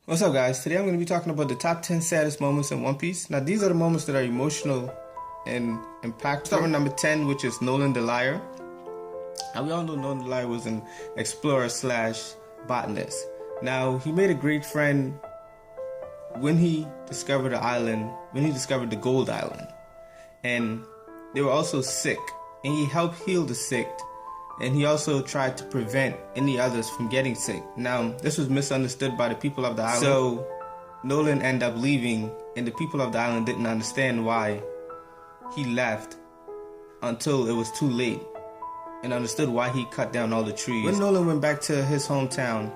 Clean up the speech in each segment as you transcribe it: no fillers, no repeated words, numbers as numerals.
What's up, guys? Today I'm going to be talking about the top 10 saddest moments in One Piece. Now, these are the moments that are emotional and impactful. Start with number 10, which is Nolan the Liar. Now, we all know Nolan the Liar was an explorer slash botanist. Now, he made a great friend when he discovered the island, when he discovered the Gold Island. And they were also sick, and he helped heal the sick. And he also tried to prevent any others from getting sick. Now, this was misunderstood by the people of the island. So, Nolan ended up leaving, and the people of the island didn't understand why he left until it was too late, and understood why he cut down all the trees. When Nolan went back to his hometown,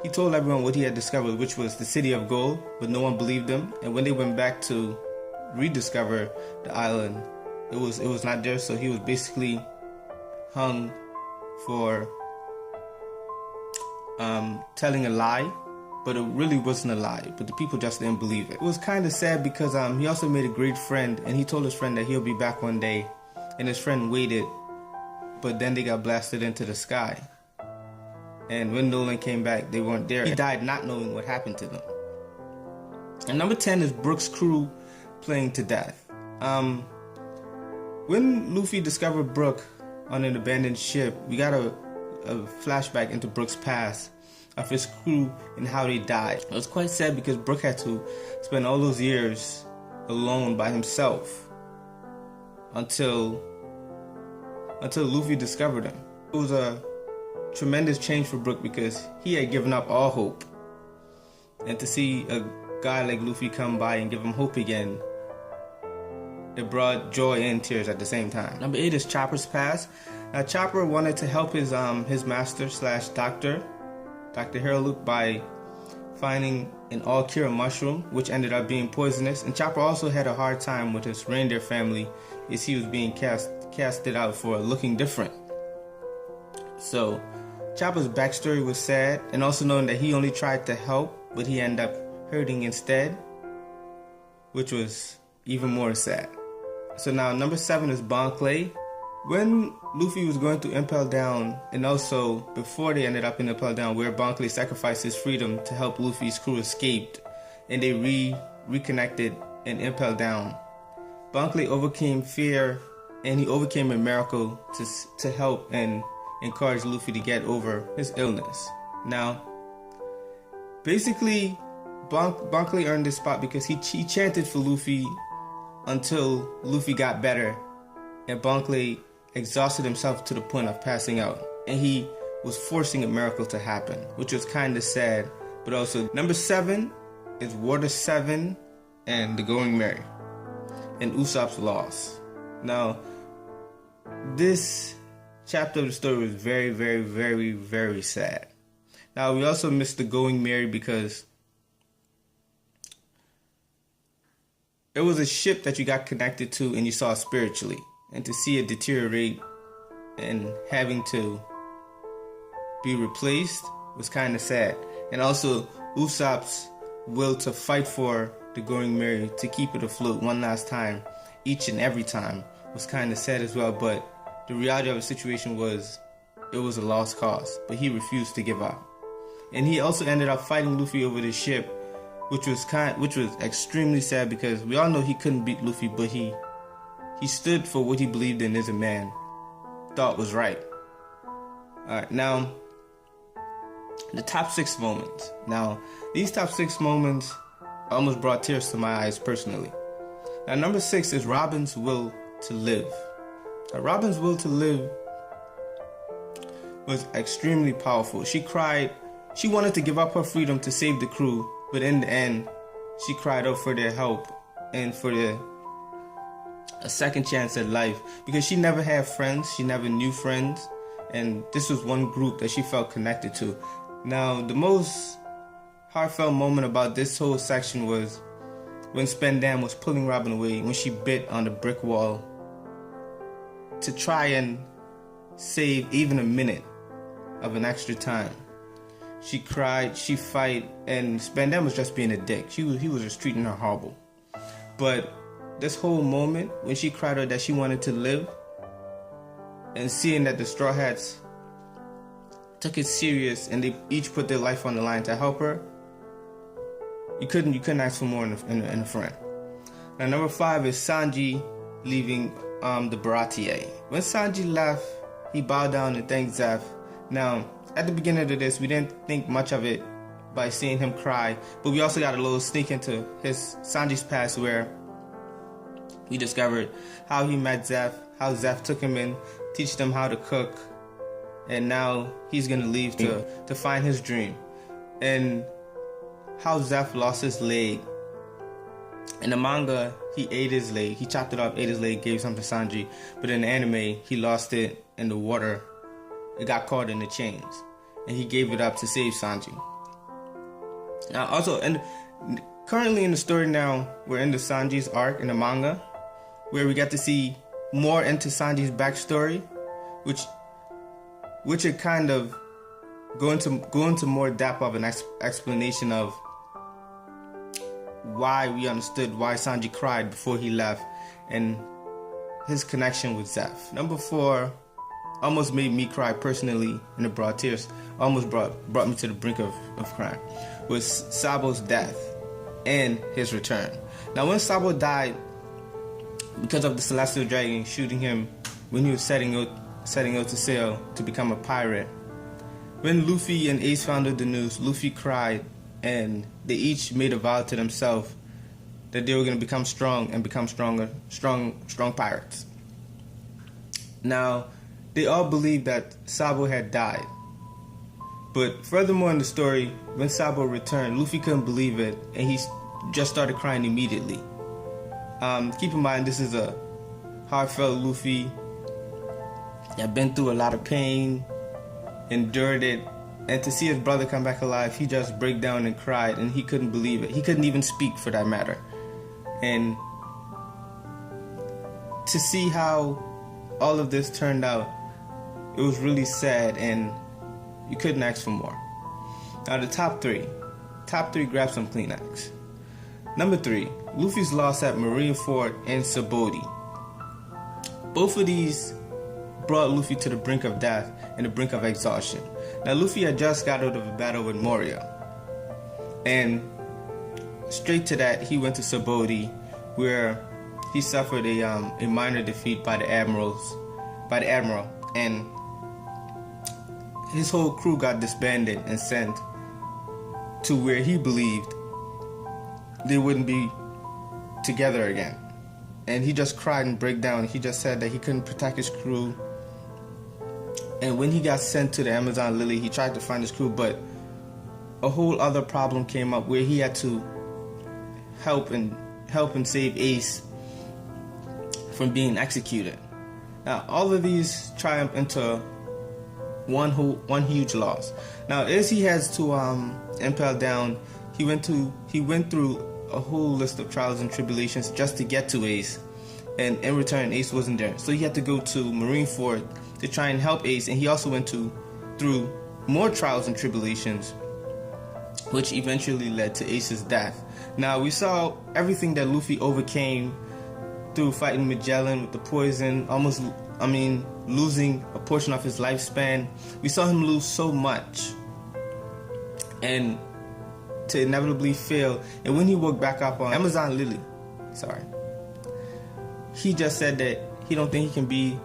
he told everyone what he had discovered, which was the City of Gold, but no one believed him. And when they went back to rediscover the island, it was not there. So he was basically hung for telling a lie, but it really wasn't a lie, but the people just didn't believe it. It was kind of sad because he also made a great friend, and he told his friend that he'll be back one day, and his friend waited, but then they got blasted into the sky. And when Nolan came back, they weren't there. He died not knowing what happened to them. And number 10 is Brook's crew playing to death. When Luffy discovered Brook on an abandoned ship, we got a flashback into Brook's past of his crew and how they died. It was quite sad because Brook had to spend all those years alone by himself until Luffy discovered him. It was a tremendous change for Brook because he had given up all hope, and to see a guy like Luffy come by and give him hope again, it brought joy and tears at the same time. Number 8 is Chopper's past. Now, Chopper wanted to help his master slash doctor, Dr. Hairloop, by finding an all-cure mushroom, which ended up being poisonous. And Chopper also had a hard time with his reindeer family as he was being casted out for looking different. So, Chopper's backstory was sad, and also knowing that he only tried to help, but he ended up hurting instead, which was even more sad. So now number 7 is Bon Clay. When Luffy was going to Impel Down, and also before they ended up in Impel Down, where Bon Clay sacrificed his freedom to help Luffy's crew escape, and they reconnected in Impel Down, Bon Clay overcame fear, and he overcame a miracle to help and encourage Luffy to get over his illness. Now, basically, Bon Clay earned this spot because he chanted for Luffy until Luffy got better, and Bon Clay exhausted himself to the point of passing out, and he was forcing a miracle to happen, which was kind of sad. But also, number 7 is Water 7 and the Going Merry, and Usopp's loss. Now, this chapter of the story was very, very, very, very sad. Now, we also missed the Going Merry because it was a ship that you got connected to and you saw spiritually. And to see it deteriorate and having to be replaced was kind of sad. And also, Usopp's will to fight for the Going Merry to keep it afloat one last time, each and every time, was kind of sad as well. But the reality of the situation was, it was a lost cause. But he refused to give up. And he also ended up fighting Luffy over the ship, which was extremely sad because we all know he couldn't beat Luffy, but he stood for what he believed in as a man, thought was right. Alright, now, the top 6 moments. Now, these top 6 moments almost brought tears to my eyes personally. Now, number 6 is Robin's will to live. Now, Robin's will to live was extremely powerful. She cried. She wanted to give up her freedom to save the crew, but in the end, she cried out for their help and for a second chance at life, because she never had friends, she never knew friends, and this was one group that she felt connected to. Now, the most heartfelt moment about this whole section was when Spendam was pulling Robin away, when she bit on the brick wall to try and save even a minute of an extra time. She cried, she fight, and Spendam was just being a dick. He was just treating her horrible. But this whole moment, when she cried out that she wanted to live, and seeing that the Straw Hats took it serious and they each put their life on the line to help her, You couldn't ask for more in a friend. Now, number 5 is Sanji leaving the Baratie. When Sanji left, he bowed down and thanked Zeph. Now, at the beginning of this, we didn't think much of it by seeing him cry, but we also got a little sneak into Sanji's past, where we discovered how he met Zeph, how Zeph took him in, teach them how to cook, and now he's gonna leave to find his dream, and how Zeph lost his leg. In the manga, he ate his leg. He chopped it off, ate his leg, gave some to Sanji. But in the anime, he lost it in the water. It got caught in the chains, and he gave it up to save Sanji. Now, also, currently in the story now, we're in the Sanji's arc in the manga, where we get to see more into Sanji's backstory, which it kind of go into more depth of an explanation of why we understood why Sanji cried before he left, and his connection with Zeph. Number 4 almost made me cry personally, and it brought tears. Almost brought me to the brink of crying. Was Sabo's death and his return. Now, when Sabo died because of the Celestial Dragon shooting him when he was setting out to sail to become a pirate, when Luffy and Ace found out the news, Luffy cried, and they each made a vow to themselves that they were going to become strong and become strong pirates. Now, they all believed that Sabo had died. But furthermore in the story, when Sabo returned, Luffy couldn't believe it, and he just started crying immediately. Keep in mind, this is a heartfelt Luffy that been through a lot of pain, endured it, and to see his brother come back alive, he just broke down and cried, and he couldn't believe it. He couldn't even speak, for that matter. And to see how all of this turned out, it was really sad, and you couldn't ask for more. Now, the top three. Grab some Kleenex. Number 3, Luffy's loss at Marineford and Sabaody. Both of these brought Luffy to the brink of death and the brink of exhaustion. Now, Luffy had just got out of a battle with Moria, and straight to that, he went to Sabaody, where he suffered a minor defeat by the admiral, and his whole crew got disbanded and sent to where he believed they wouldn't be together again. And he just cried and broke down. He just said that he couldn't protect his crew. And when he got sent to the Amazon Lily, he tried to find his crew, but a whole other problem came up where he had to help and save Ace from being executed. Now, all of these triumph into one huge loss. Now, as he has to impel down, he went through a whole list of trials and tribulations just to get to Ace, and in return, Ace wasn't there. So he had to go to Marineford to try and help Ace, and he also went through more trials and tribulations, which eventually led to Ace's death. Now, we saw everything that Luffy overcame through fighting Magellan with the poison, losing a portion of his lifespan. We saw him lose so much, and to inevitably fail. And when he woke back up on Amazon Lily, he just said that he don't think he can be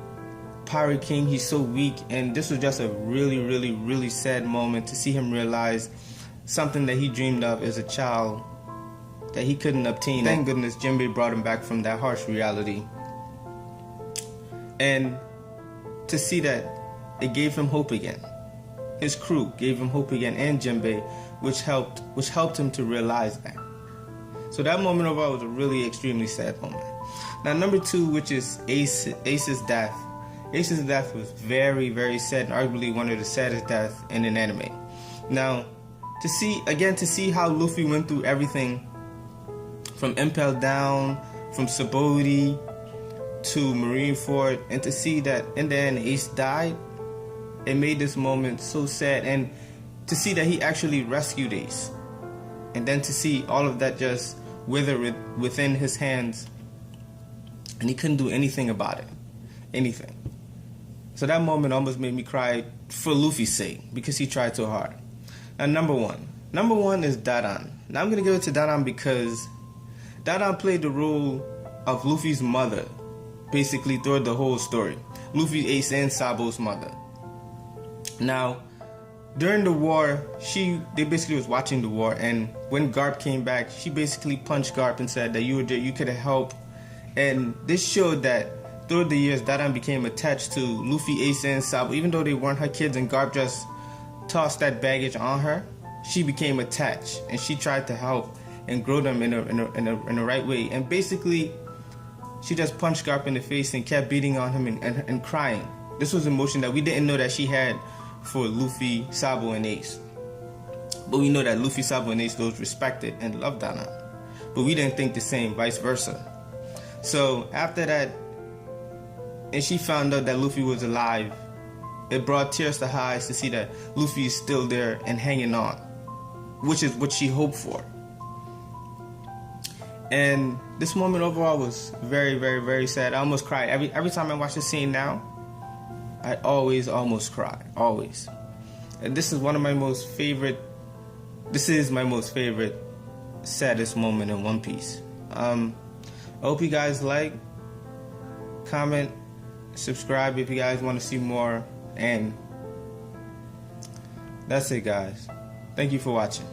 Pirate King. He's so weak, and this was just a really, really, really sad moment to see him realize something that he dreamed of as a child that he couldn't obtain. Thank goodness Jinbei brought him back from that harsh reality, and to see that it gave him hope again. His crew gave him hope again, and Jinbei, which helped him to realize that. So that moment overall was a really extremely sad moment. Now, number 2, which is Ace's death. Ace's death was very, very sad, and arguably one of the saddest deaths in an anime. Now, to see how Luffy went through everything from Impel Down, from Sabaody to Marineford, and to see that in the end Ace died, it made this moment so sad. And to see that he actually rescued Ace, and then to see all of that just wither within his hands, and he couldn't do anything about it. Anything. So that moment almost made me cry for Luffy's sake, because he tried so hard. Now, number 1, Number one is Dadan. Now I'm gonna give it to Dadan because Dadan played the role of Luffy's mother, basically throughout the whole story. Luffy, Ace, and Sabo's mother. Now, during the war, they basically was watching the war, and when Garp came back, she basically punched Garp and said that you could have helped. And this showed that throughout the years, Dadan became attached to Luffy, Ace, and Sabo, even though they weren't her kids, and Garp just tossed that baggage on her. She became attached, and she tried to help and grow them in a right way. And basically, she just punched Garp in the face and kept beating on him and crying. This was emotion that we didn't know that she had for Luffy, Sabo, and Ace. But we know that Luffy, Sabo, and Ace those respected and loved Dadan. But we didn't think the same, vice versa. So after that, and she found out that Luffy was alive, it brought tears to her eyes to see that Luffy is still there and hanging on, which is what she hoped for. And this moment overall was very, very, very sad. I almost cried. Every time I watch the scene now, I always almost cry. Always. And this is my most favorite saddest moment in One Piece. I hope you guys like, comment, subscribe if you guys want to see more. And that's it, guys. Thank you for watching.